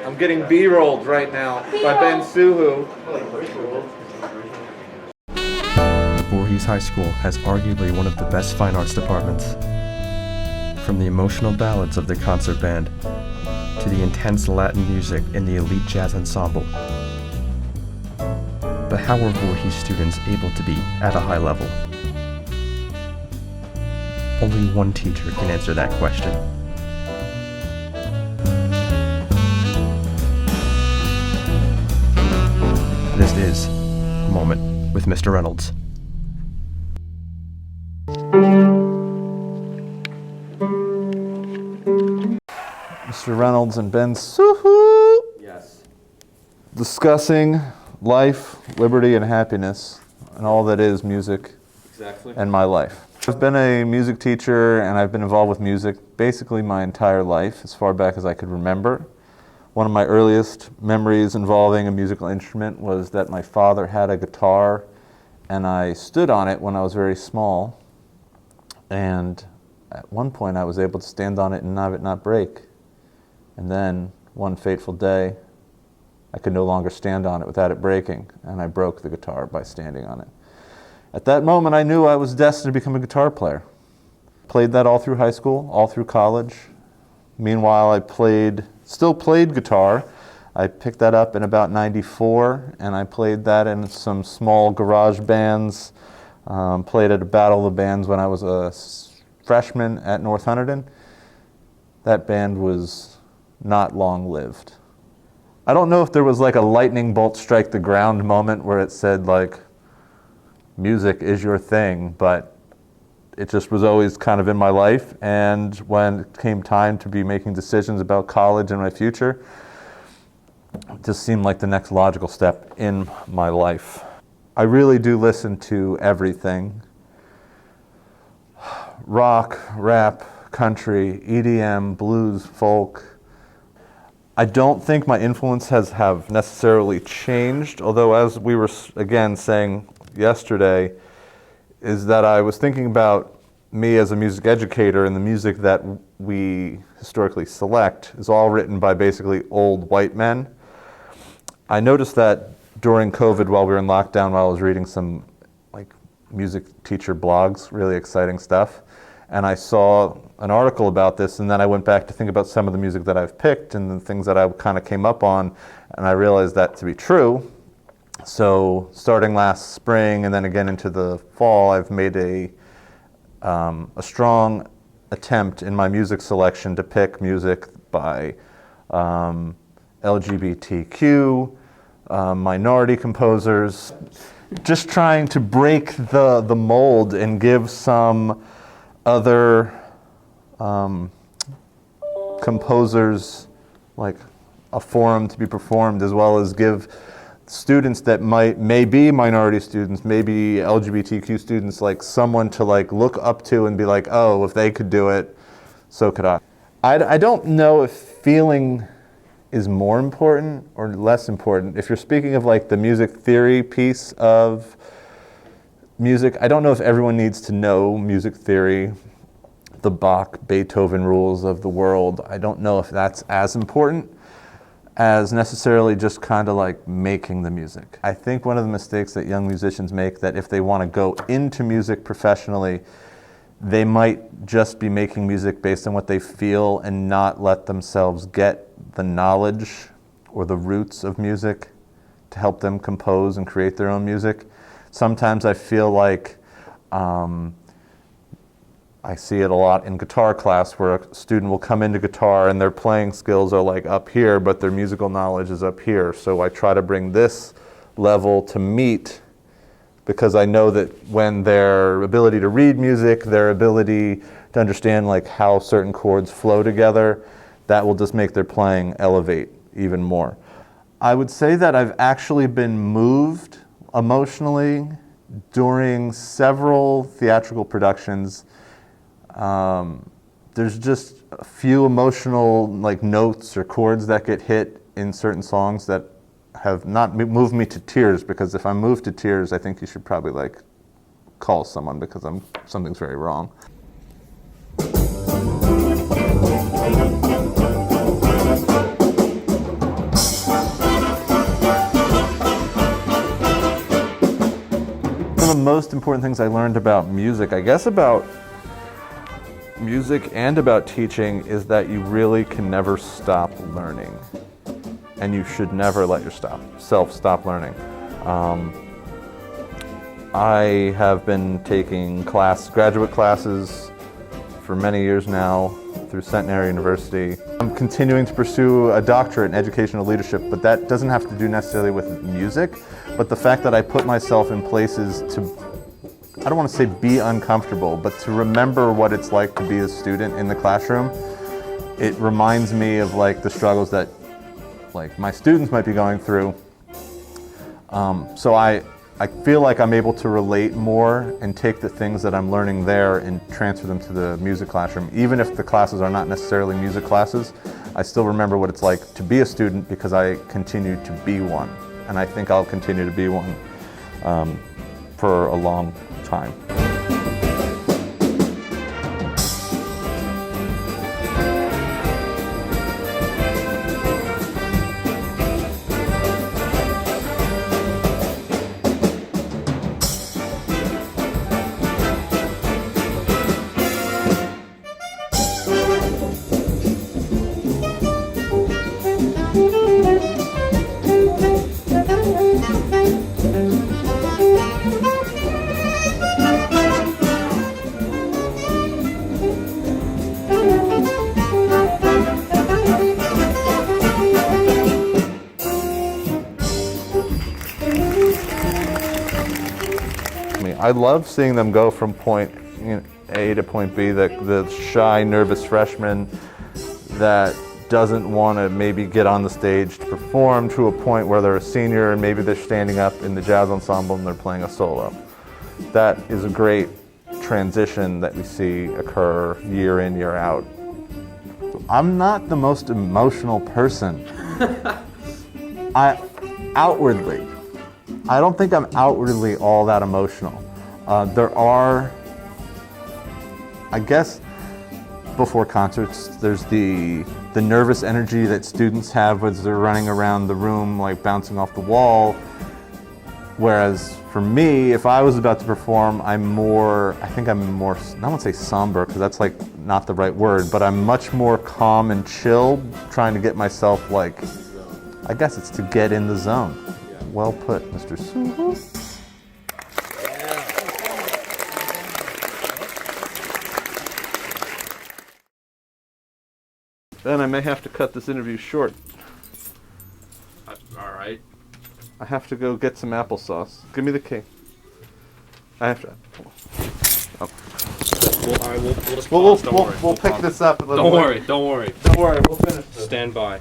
I'm getting B-rolled right now by Ben Suhu. Voorhees High School has arguably one of the best fine arts departments. From the emotional ballads of the concert band to the intense Latin music in the elite jazz ensemble. But how are Voorhees students able to be at a high level? Only one teacher can answer that question. This is A Moment with Mr. Reynolds. Mr. Reynolds and Ben Suhu. Yes. Discussing life, liberty, and happiness, and all that is music. Exactly. And my life. I've been a music teacher, and I've been involved with music basically my entire life, as far back as I could remember. One of my earliest memories involving a musical instrument was that my father had a guitar, and I stood on it when I was very small. And at one point I was able to stand on it and have it not break. And then, one fateful day, I could no longer stand on it without it breaking, and I broke the guitar by standing on it. At that moment, I knew I was destined to become a guitar player. Played that all through high school, all through college. Meanwhile, I still played guitar. I picked that up in about '94, and I played that in some small garage bands. Played at a Battle of the Bands when I was a freshman at North Hunterdon. That band was not long-lived. I don't know if there was like a lightning bolt strike the ground moment where it said like, music is your thing, but it just was always kind of in my life. And when it came time to be making decisions about college and my future, it just seemed like the next logical step in my life. I really do listen to everything. Rock, rap, country, EDM, blues, folk. I don't think my influence have necessarily changed, although as we were again saying yesterday, is that I was thinking about me as a music educator, and the music that we historically select is all written by basically old white men. I noticed that during COVID, while we were in lockdown, while I was reading some like music teacher blogs, really exciting stuff, and I saw an article about this, and then I went back to think about some of the music that I've picked and the things that I kind of came up on, and I realized that to be true. So starting last spring and then again into the fall, I've made a strong attempt in my music selection to pick music by LGBTQ, minority composers, just trying to break the mold and give some other composers like a forum to be performed, as well as give students that may be minority students, maybe LGBTQ students, like someone to like look up to and be like, oh, if they could do it, so could I. I don't know if feeling is more important or less important. If you're speaking of like the music theory piece of music, I don't know if everyone needs to know music theory, the Bach, Beethoven rules of the world. I don't know if that's as important as necessarily just kind of like making the music. I think one of the mistakes that young musicians make, that if they want to go into music professionally, they might just be making music based on what they feel and not let themselves get the knowledge or the roots of music to help them compose and create their own music. Sometimes I feel like I see it a lot in guitar class, where a student will come into guitar and their playing skills are like up here, but their musical knowledge is up here. So I try to bring this level to meet, because I know that when their ability to read music, their ability to understand like how certain chords flow together, that will just make their playing elevate even more. I would say that I've actually been moved emotionally during several theatrical productions. There's just a few emotional like notes or chords that get hit in certain songs that have not moved me to tears, because if I'm moved to tears, I think you should probably like call someone, because something's very wrong. most important things I learned about music, I guess about music and about teaching, is that you really can never stop learning. And you should never let yourself stop learning. I have been taking graduate classes for many years now through Centenary University. I'm continuing to pursue a doctorate in educational leadership, but that doesn't have to do necessarily with music, but the fact that I put myself in places to, I don't want to say be uncomfortable, but to remember what it's like to be a student in the classroom. It reminds me of like the struggles that like my students might be going through. So I feel like I'm able to relate more and take the things that I'm learning there and transfer them to the music classroom. Even if the classes are not necessarily music classes, I still remember what it's like to be a student because I continue to be one. And I think I'll continue to be one for a long time. I love seeing them go from point A to point B, the shy, nervous freshman that doesn't want to maybe get on the stage to perform, to a point where they're a senior and maybe they're standing up in the jazz ensemble and they're playing a solo. That is a great transition that we see occur year in, year out. I'm not the most emotional person. Outwardly. I don't think I'm outwardly all that emotional. There are, I guess, before concerts, there's the nervous energy that students have as they're running around the room, like bouncing off the wall. Whereas for me, if I was about to perform, I think I'm more, I don't want to say somber, because that's like not the right word, but I'm much more calm and chill, trying to get myself like, I guess it's to get in the zone. Well put, Mr. Suhu. Then I may have to cut this interview short. All right. I have to go get some applesauce. Give me the key. I have to. Oh. We'll just pause. Don't worry. We'll pick this up a little Don't bit. worry. Don't worry. Don't worry, we'll finish this. Stand by.